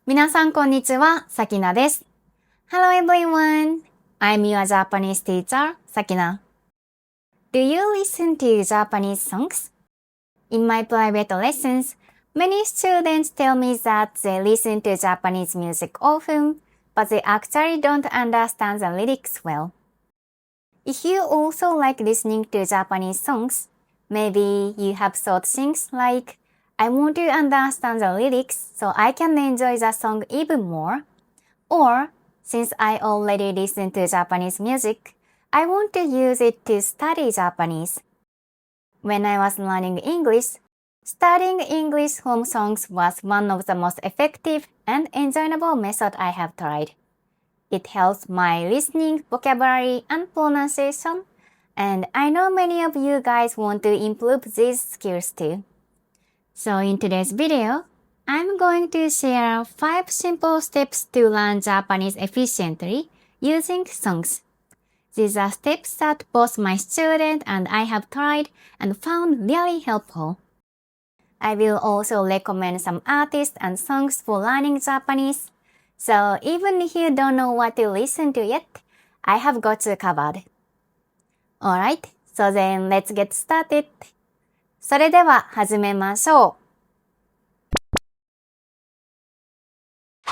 皆さんこんにちは、さきなです。Hello everyone! I'm your Japanese teacher, Sakina. Do you listen to Japanese songs? In my private lessons, many students tell me that they listen to Japanese music often, but they actually don't understand the lyrics well. If you also like listening to Japanese songs, maybe you have thought things like, I want to understand the lyrics so I can enjoy the song even more. Or, since I already listen to Japanese music, I want to use it to study Japanese. When I was learning English, studying English from songs was one of the most effective and enjoyable methods I have tried. It helps my listening, vocabulary, and pronunciation, and I know many of you guys want to improve these skills too. So in today's video, I'm going to share 5 simple steps to learn Japanese efficiently using songs. These are steps that both my student and I have tried and found really helpful. I will also recommend some artists and songs for learning Japanese. So even if you don't know what to listen to yet, I have got you covered. Alright, so then let's get started. それでは始めましょう。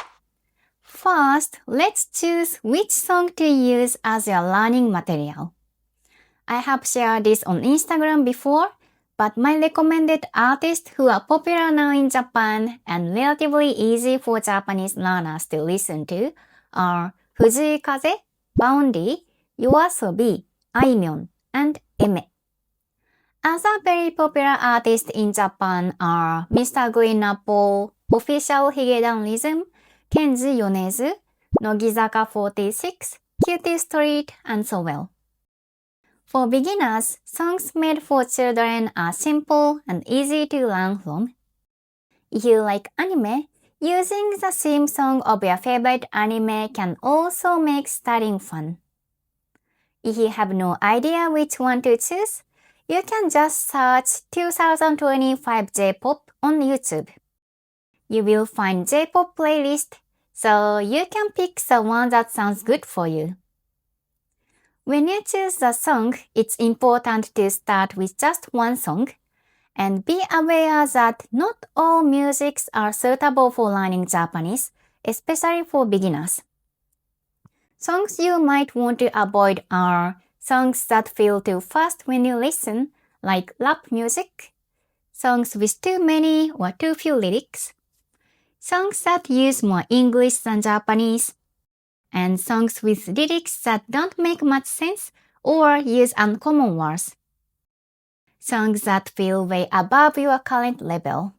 First, let's choose which song to use as your learning material. I have shared this on Instagram before, but my recommended artists who are popular now in Japan and relatively easy for Japanese learners to listen to are 𝙎𝙏𝙖𝙿, Boundy, 𝙎𝙏𝙖𝙿, あいみょん, and 𝙎𝙏𝙐𝙿. Other very popular artists in Japan are Mr. Green Apple, Official 𝙎𝙏𝙐𝙔, Kenji Yonezu, Nogizaka 46, Cutie Street, and so well. For beginners, songs made for children are simple and easy to learn from. If you like anime, using the theme song of your favorite anime can also make studying fun. If you have no idea which one to choose, you can just search 2025 J-pop on YouTube. You will find J-pop playlist, so you can pick the one that sounds good for you. When you choose the song, it's important to start with just one song, and be aware that not all musics are suitable for learning Japanese, especially for beginners. Songs you might want to avoid are songs that feel too fast when you listen, like rap music, songs with too many or too few lyrics, songs that use more English than Japanese, and songs with lyrics that don't make much sense or use uncommon words. Songs that feel way above your current level.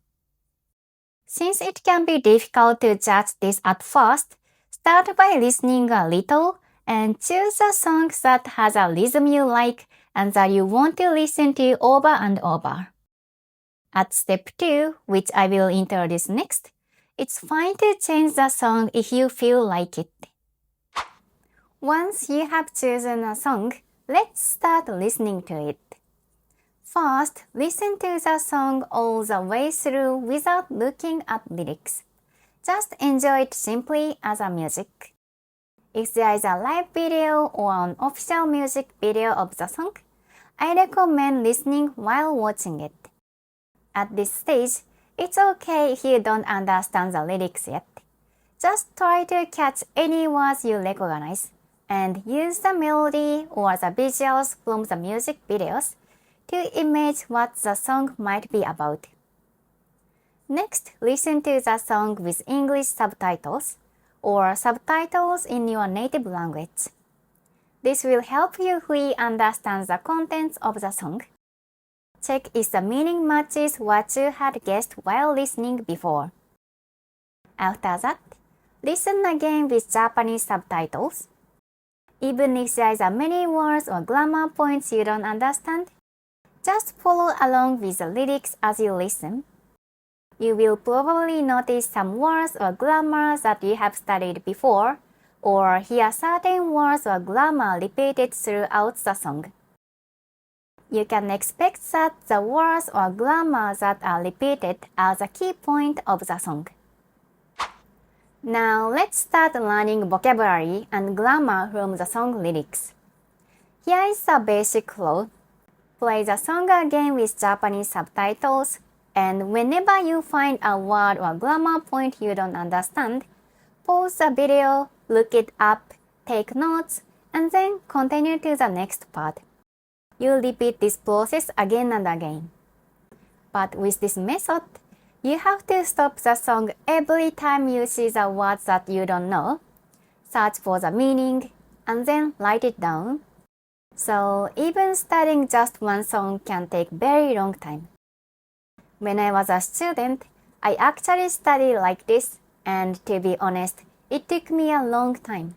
Since it can be difficult to judge this at first, start by listening a little and choose a song that has a rhythm you like and that you want to listen to over and over. At step 2, which I will introduce next, it's fine to change the song if you feel like it. Once you have chosen a song, let's start listening to it. First, listen to the song all the way through without looking at lyrics. Just enjoy it simply as a music. If there is a live video or an official music video of the song, I recommend listening while watching it. At this stage, it's okay if you don't understand the lyrics yet. Just try to catch any words you recognize, and use the melody or the visuals from the music videos to imagine what the song might be about. Next, listen to the song with English subtitles or subtitles in your native language. This will help you fully understand the contents of the song. Check if the meaning matches what you had guessed while listening before. After that, listen again with Japanese subtitles. Even if there are many words or grammar points you don't understand, just follow along with the lyrics as you listen. You will probably notice some words or grammar that you have studied before, or hear certain words or grammar repeated throughout the song. You can expect that the words or grammar that are repeated are the key point of the song. Now let's start learning vocabulary and grammar from the song lyrics. Here is the basic flow. Play the song again with Japanese subtitles, and whenever you find a word or grammar point you don't understand, pause the video, look it up, take notes, and then continue to the next part. You repeat this process again and again. But with this method, you have to stop the song every time you see the words that you don't know, search for the meaning, and then write it down. So even studying just one song can take very long time. When I was a student, I actually studied like this, and to be honest, it took me a long time.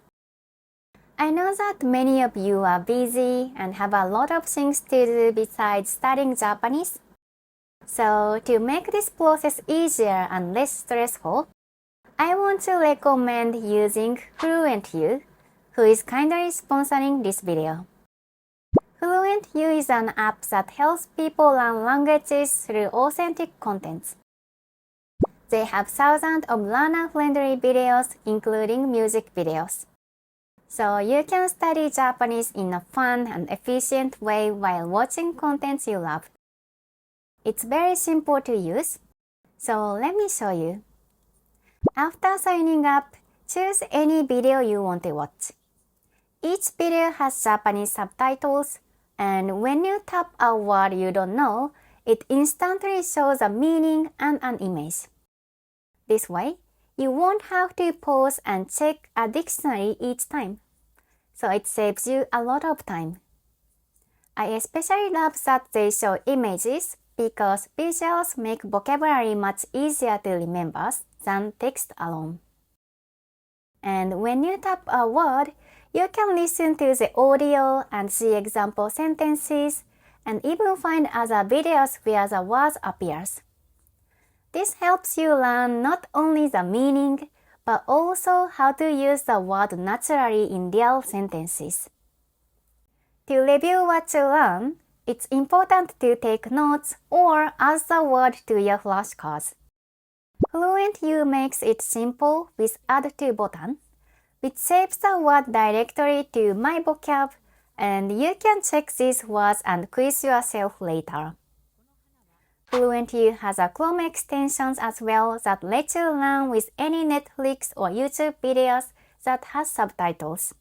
I know that many of you are busy and have a lot of things to do besides studying Japanese. So to make this process easier and less stressful, I want to recommend using FluentU, who is kindly sponsoring this video. FluentU is an app that helps people learn languages through authentic content. They have thousands of learner-friendly videos, including music videos. So you can study Japanese in a fun and efficient way while watching content you love. It's very simple to use, so let me show you. After signing up, choose any video you want to watch. Each video has Japanese subtitles, and when you tap a word you don't know, it instantly shows a meaning and an image. This way, you won't have to pause and check a dictionary each time, so it saves you a lot of time. I especially love that they show images because visuals make vocabulary much easier to remember than text alone. And when you tap a word, you can listen to the audio and see example sentences and even find other videos where the words appears. This helps you learn not only the meaning, but also how to use the word naturally in real sentences. To review what you learn, it's important to take notes or add the word to your flashcards. FluentU makes it simple with Add to button, which saves the word directly to My Vocab, and you can check these words and quiz yourself later. FluentU has a Chrome extensions as well that lets you learn with any Netflix or YouTube videos that has subtitles.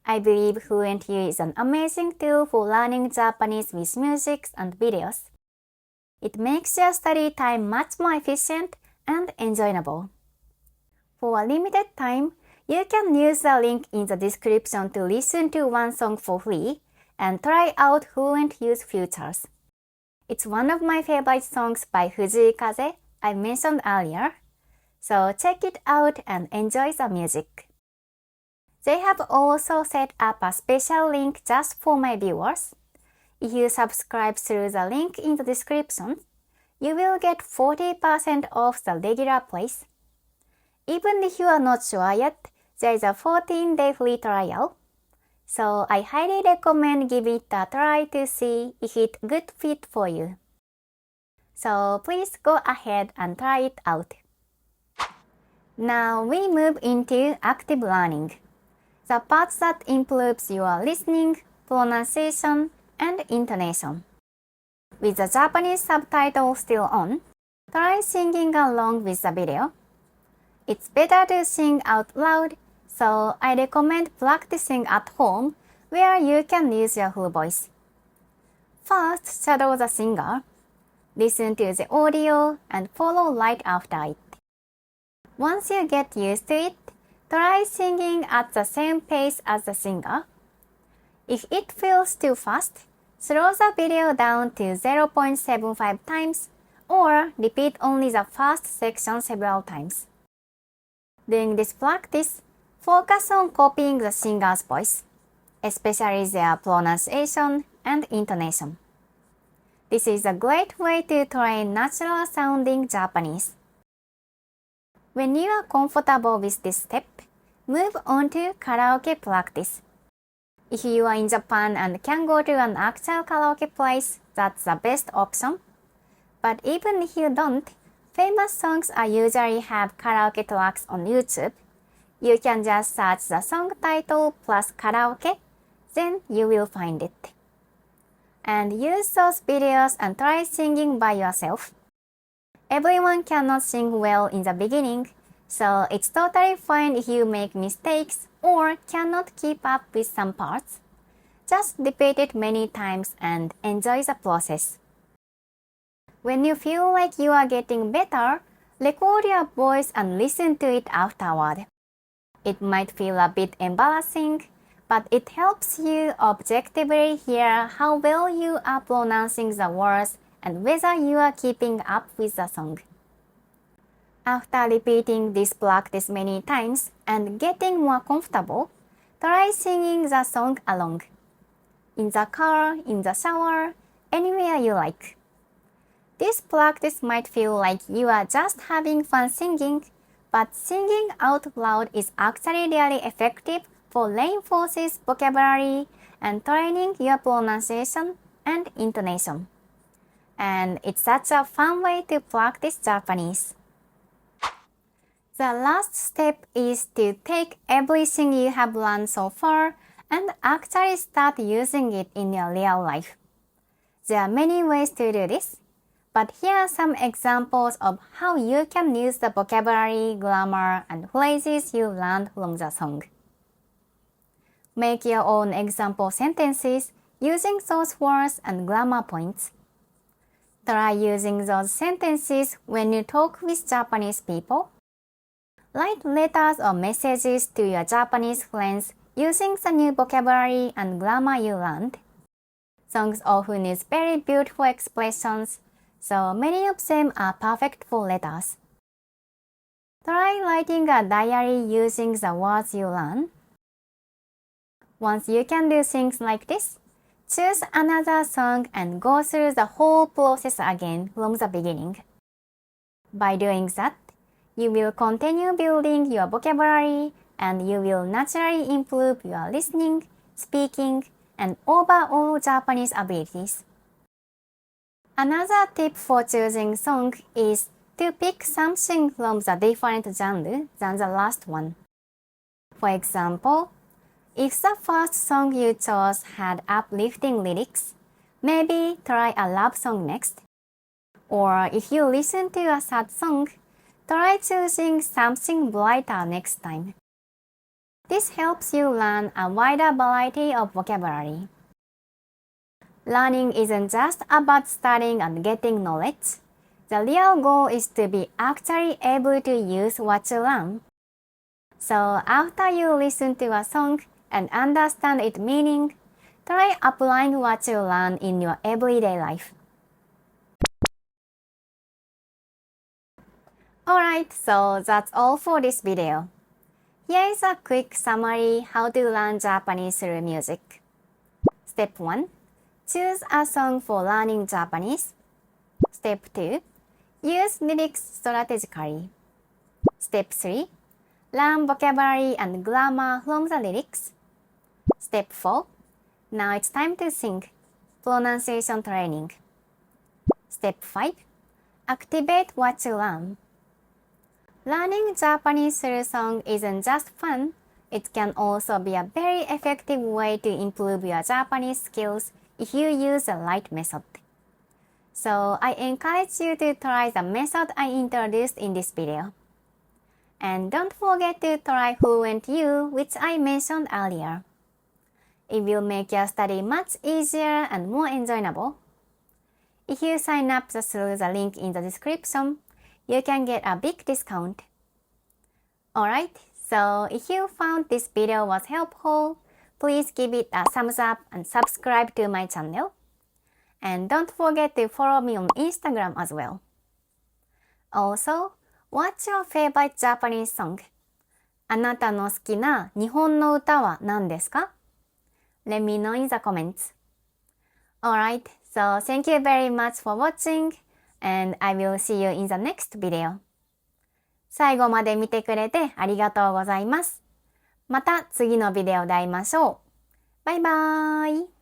I believe FluentU is an amazing tool for learning Japanese with music and videos. It makes your study time much more efficient and enjoyable. For a limited time, you can use the link in the description to listen to one song for free and try out FluentU's features. It's one of my favorite songs by 𝙎𝙏𝙖𝙿 I mentioned earlier, so check it out and enjoy the music. They have also set up a special link just for my viewers. If you subscribe through the link in the description, you will get 40% off the regular price. Even if you are not sure yet, there is a 14-day free trial. So I highly recommend giving it a try to see if it's a good fit for you. So please go ahead and try it out. Now we move into active learning, the parts that improves your listening, pronunciation, and intonation. With the Japanese subtitle still on, try singing along with the video. It's better to sing out loud, so I recommend practicing at home where you can use your full voice. First, shadow the singer. Listen to the audio and follow right after it. Once you get used to it, try singing at the same pace as the singer. If it feels too fast, slow the video down to 0.75 times or repeat only the first section several times. During this practice, focus on copying the singer's voice, especially their pronunciation and intonation. This is a great way to train natural-sounding Japanese. When you are comfortable with this step, move on to karaoke practice. If you are in Japan and can go to an actual karaoke place, that's the best option. But even if you don't, famous songs usually have karaoke tracks on YouTube. You can just search the song title plus karaoke, then you will find it. And use those videos and try singing by yourself. Everyone cannot sing well in the beginning, so it's totally fine if you make mistakes or cannot keep up with some parts. Just repeat it many times and enjoy the process. When you feel like you are getting better, record your voice and listen to it afterward. It might feel a bit embarrassing, but it helps you objectively hear how well you are pronouncing the words and whether you are keeping up with the song. After repeating this practice many times and getting more comfortable, try singing the song along. In the car, in the shower, anywhere you like. This practice might feel like you are just having fun singing, but singing out loud is actually really effective for reinforcing vocabulary and training your pronunciation and intonation. And it's such a fun way to practice Japanese. The last step is to take everything you have learned so far and actually start using it in your real life. There are many ways to do this, but here are some examples of how you can use the vocabulary, grammar, and phrases you learned from the song. Make your own example sentences using those words and grammar points. Try using those sentences when you talk with Japanese people. Write letters or messages to your Japanese friends using the new vocabulary and grammar you learned. Songs often use very beautiful expressions, so many of them are perfect for letters. Try writing a diary using the words you learn. Once you can do things like this, choose another song and go through the whole process again from the beginning. By doing that, you will continue building your vocabulary and you will naturally improve your listening, speaking, and overall Japanese abilities. Another tip for choosing song is to pick something from the different genre than the last one. For example, if the first song you chose had uplifting lyrics, maybe try a love song next. Or if you listen to a sad song, try choosing something brighter next time. This helps you learn a wider variety of vocabulary. Learning isn't just about studying and getting knowledge. The real goal is to be actually able to use what you learn. So after you listen to a song and understand its meaning, try applying what you learn in your everyday life. Alright, so that's all for this video. Here is a quick summary how to learn Japanese through music. Step 1. Choose a song for learning Japanese. Step 2. Use lyrics strategically. Step 3. Learn vocabulary and grammar from the lyrics. Step 4. Now it's time to sing. Pronunciation training. Step 5. Activate what you learn. Learning Japanese through song isn't just fun, it can also be a very effective way to improve your Japanese skills if you use the right method. So I encourage you to try the method I introduced in this video. And don't forget to try FluentU, which I mentioned earlier. It will make your study much easier and more enjoyable. If you sign up through the link in the description, you can get a big discount. Alright, so if you found this video was helpful, please give it a thumbs up and subscribe to my channel. And don't forget to follow me on Instagram as well. Also, what's your favorite Japanese song? あなたの好きな日本の歌は何ですか? Let me know in the comments. Alright, so thank you very much for watching, and I will see you in the next video. 最後まで見てくれてありがとうございます。また次のビデオで会いましょう。バイバーイ。